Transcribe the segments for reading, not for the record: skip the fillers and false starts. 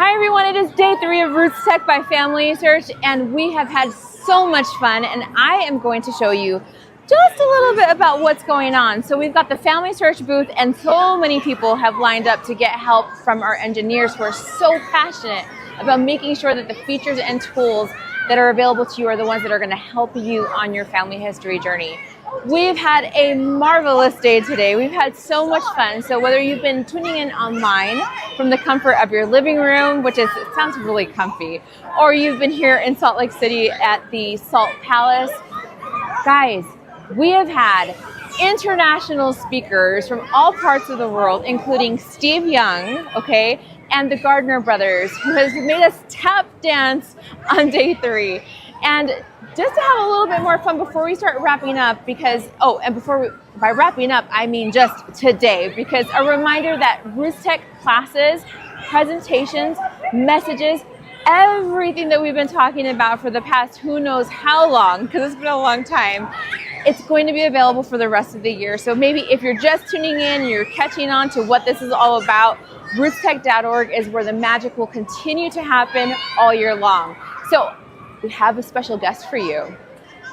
Hi everyone, it is day 3 of RootsTech by FamilySearch, and we have had so much fun, and I am going to show you just a little bit about what's going on. So we've got the FamilySearch booth, and so many people have lined up to get help from our engineers who are so passionate about making sure that the features and tools that are available to you are the ones that are going to help you on your family history journey. We've had a marvelous day today. We've had so much fun. So whether you've been tuning in online from the comfort of your living room, which is, it sounds really comfy, or you've been here in Salt Lake City at the Salt Palace, guys, we have had international speakers from all parts of the world, including Steve Young, okay, and the Gardner brothers, who has made us tap dance on day 3. And just to have a little bit more fun before we start wrapping up, because, by wrapping up, I mean just today, because a reminder that RootsTech classes, presentations, messages, everything that we've been talking about for the past who knows how long, because it's been a long time, it's going to be available for the rest of the year. So maybe if you're just tuning in, you're catching on to what this is all about, rootstech.org is where the magic will continue to happen all year long. So we have a special guest for you.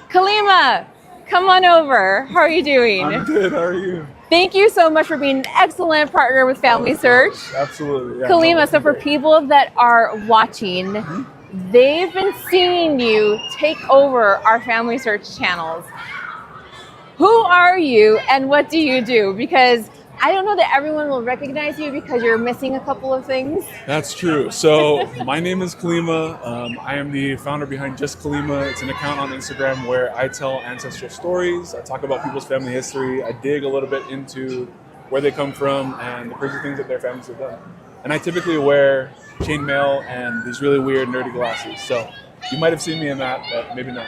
Kalema, come on over. How are you doing? I'm good. How are you? Thank you so much for being an excellent partner with FamilySearch. Absolutely. Yeah, Kalema, so for people that are watching, they've been seeing you take over our FamilySearch channels. Who are you and what do you do? Because I don't know that everyone will recognize you because you're missing a couple of things. That's true. So my name is Kalema. I am the founder behind Just Kalema. It's an account on Instagram where I tell ancestral stories. I talk about people's family history. I dig a little bit into where they come from and the crazy things that their families have done. And I typically wear chainmail and these really weird nerdy glasses. So you might have seen me in that, but maybe not.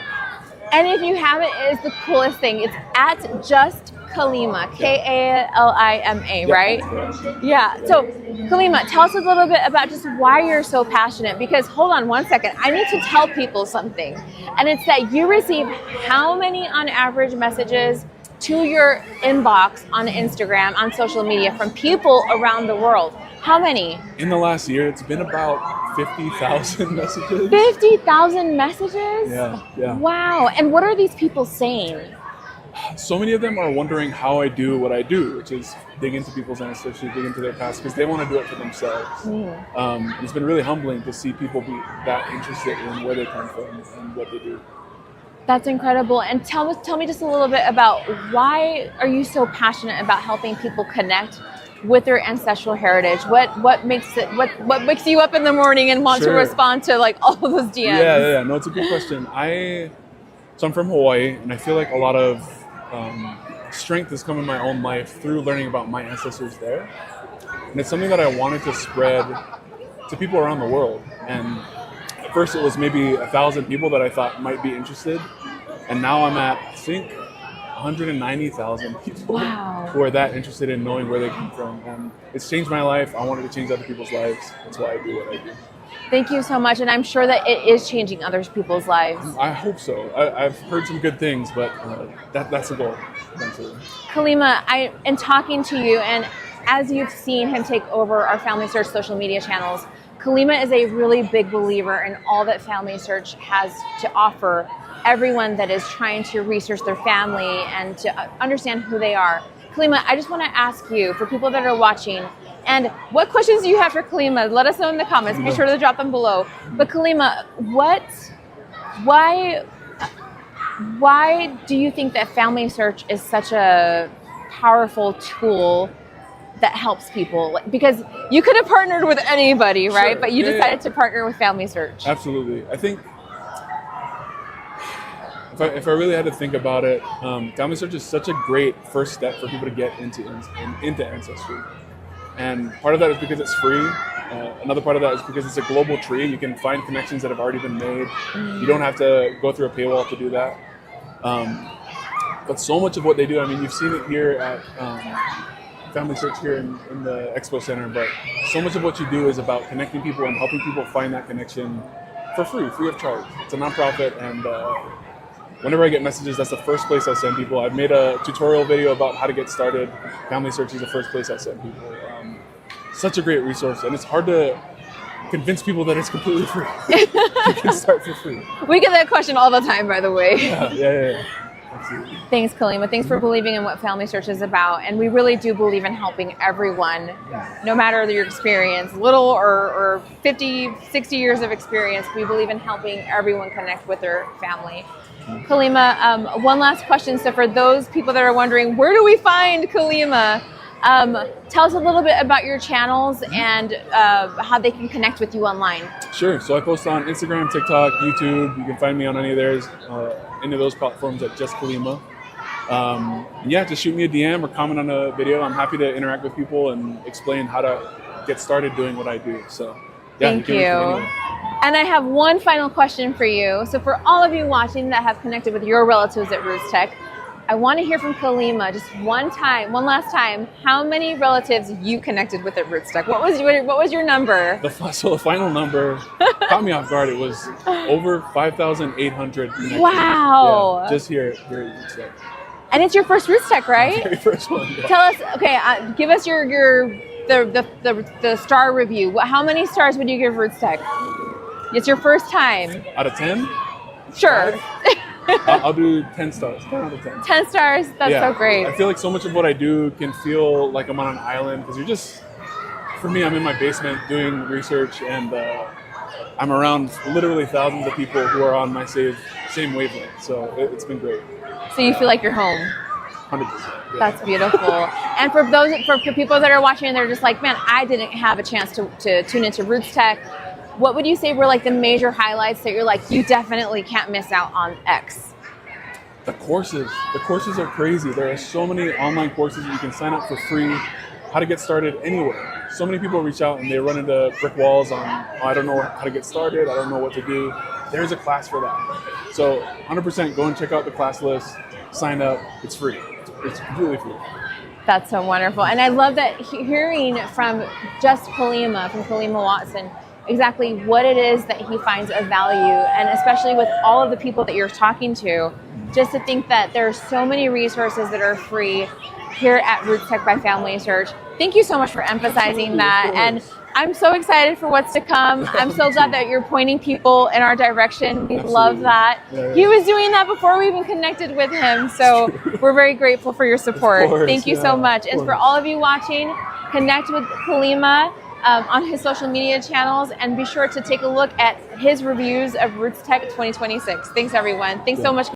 And if you haven't, it's the coolest thing. It's at Just Kalema, Kalima, right? Yeah. So, Kalema, tell us a little bit about just why you're so passionate. Because, hold on one second, I need to tell people something. And it's that you receive how many, on average, messages to your inbox on Instagram, on social media, from people around the world? How many? In the last year, it's been about 50,000 messages. 50,000 messages? Yeah. Wow. And what are these people saying? So many of them are wondering how I do what I do, which is dig into people's ancestry, dig into their past, because they want to do it for themselves. It's been really humbling to see people be that interested in where they come from and what they do. That's incredible. And tell me just a little bit about why are you so passionate about helping people connect with their ancestral heritage? What makes you up in the morning and want to respond to like all of those DMs? Yeah. No, it's a good question. So I'm from Hawaii, and I feel like a lot of strength has come in my own life through learning about my ancestors there. And it's something that I wanted to spread to people around the world. And at first it was maybe 1,000 people that I thought might be interested. And now I'm at, I think, 190,000 people who are that interested in knowing where they come from. And it's changed my life. I wanted to change other people's lives. That's why I do what I do. Thank you so much. And I'm sure that it is changing other people's lives. I hope so. I've heard some good things, but that's the goal, eventually. Kalema, in talking to you, and as you've seen him take over our FamilySearch social media channels, Kalema is a really big believer in all that FamilySearch has to offer everyone that is trying to research their family and to understand who they are. Kalema, I just want to ask you, for people that are watching, and what questions do you have for Kalema? Let us know in the comments. Be sure to drop them below. But Kalema, why do you think that FamilySearch is such a powerful tool that helps people? Because you could have partnered with anybody, right? Sure. But you decided to partner with FamilySearch. Absolutely. I think if I really had to think about it, FamilySearch is such a great first step for people to get into ancestry. And part of that is because it's free. Another part of that is because it's a global tree. You can find connections that have already been made. You don't have to go through a paywall to do that. But so much of what they do, I mean, you've seen it here at FamilySearch here in the Expo Center, but so much of what you do is about connecting people and helping people find that connection for free of charge. It's a nonprofit, and whenever I get messages, that's the first place I send people. I've made a tutorial video about how to get started. FamilySearch is the first place I send people. Such a great resource, and it's hard to convince people that it's completely free. You can start for free. We get that question all the time, by the way. Yeah. Absolutely. Thanks, Kalema. Thanks for believing in what FamilySearch is about. And we really do believe in helping everyone, no matter your experience, little or 50, 60 years of experience. We believe in helping everyone connect with their family. Kalema, one last question. So for those people that are wondering, where do we find Kalema? Tell us a little bit about your channels and how they can connect with you online. Sure. So I post on Instagram, TikTok, YouTube. You can find me on any of those platforms at just Kalema. Yeah, just shoot me a DM or comment on a video. I'm happy to interact with people and explain how to get started doing what I do. So yeah, thank you. And I have one final question for you. So for all of you watching that have connected with your relatives at RootsTech, I want to hear from Kalema just one last time, how many relatives you connected with at RootsTech? What was your number? So the final number caught me off guard. It was over 5,800 connections. Wow. Yeah, just here at RootsTech. And it's your first RootsTech, right? My very first one. Yeah. Tell us, okay, give us the star review. How many stars would you give RootsTech? It's your first time. Out of 10? Sure. I'll do 10 stars. 10 out of 10. 10 stars? That's so great. I feel like so much of what I do can feel like I'm on an island because for me, I'm in my basement doing research and I'm around literally thousands of people who are on my same wavelength. So it's been great. So you feel like you're home? 100%. Yeah. That's beautiful. And for people that are watching and they're just like, man, I didn't have a chance to tune into RootsTech, what would you say were like the major highlights that you're like, you definitely can't miss out on X? The courses are crazy. There are so many online courses that you can sign up for free, how to get started anywhere. So many people reach out and they run into brick walls on, I don't know how to get started, I don't know what to do. There's a class for that. So 100% go and check out the class list, sign up, it's free. It's completely free. That's so wonderful. And I love that hearing from just Kalema, from Kalema Watson, exactly what it is that he finds of value, and especially with all of the people that you're talking to, just to think that there are so many resources that are free here at RootsTech by FamilySearch. Thank you so much for emphasizing that, and I'm so excited for what's to come. I'm so glad that you're pointing people in our direction. We love that. Yeah. He was doing that before we even connected with him, so we're very grateful for your support. Thank you so much. And for all of you watching, connect with Kalema on his social media channels, and be sure to take a look at his reviews of RootsTech 2026. Thanks, everyone. Thanks so much.